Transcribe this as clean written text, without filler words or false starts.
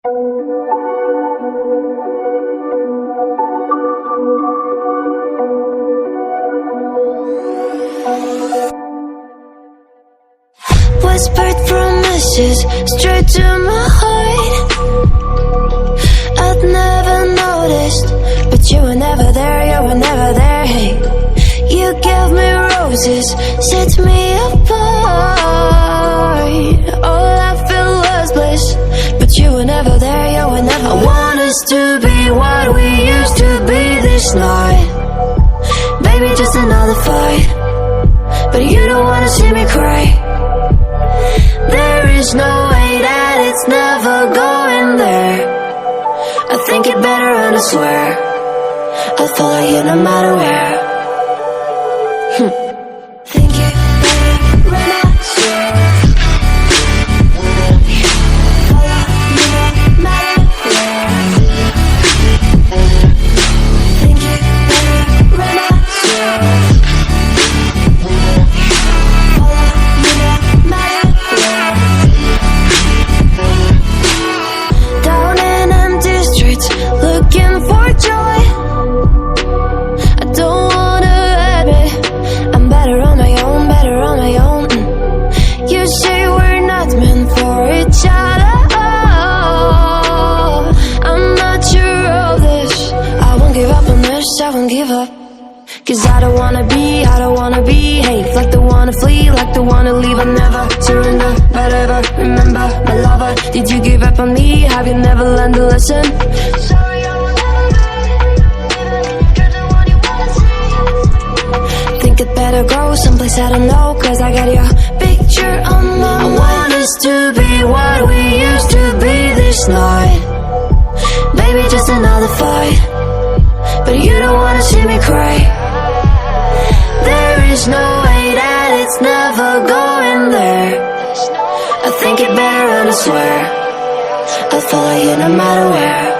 Whispered promises straight to my heart. I'd never noticed, but you were never there, you were never there. Hey, you gave me roses, set me apart. All I felt was bliss, but you were never there, you were never there. I want us to be what we used to be this night. Baby, just another fight, but you don't wanna see me cry. There is no way that it's never going there. I think it better and I swear I'll follow you no matter where. Think it better and I swear follow you no matter where. Think it better and I swear follow you no matter where. Down in empty streets, looking for joy. I don't wanna admit I'm better on my own, better on my own. You say we're not meant for each other. I'm not sure of this. I won't give up on this, I won't give up. Cause I don't wanna be, hate. Like the one to flee, like the one to leave. I never surrender, but ever remember my lover. Did you give up on me? Have you never learned to listen? Sorry, I will never be. You're the one you wanna see. Think it better go someplace I don't know, cause I got your picture on my mind. I want us to be what we used to be this night. Baby, just another fight, but you don't wanna see me cry. There is no way that it's never going there. I think it better and I swear I'll follow you no matter where.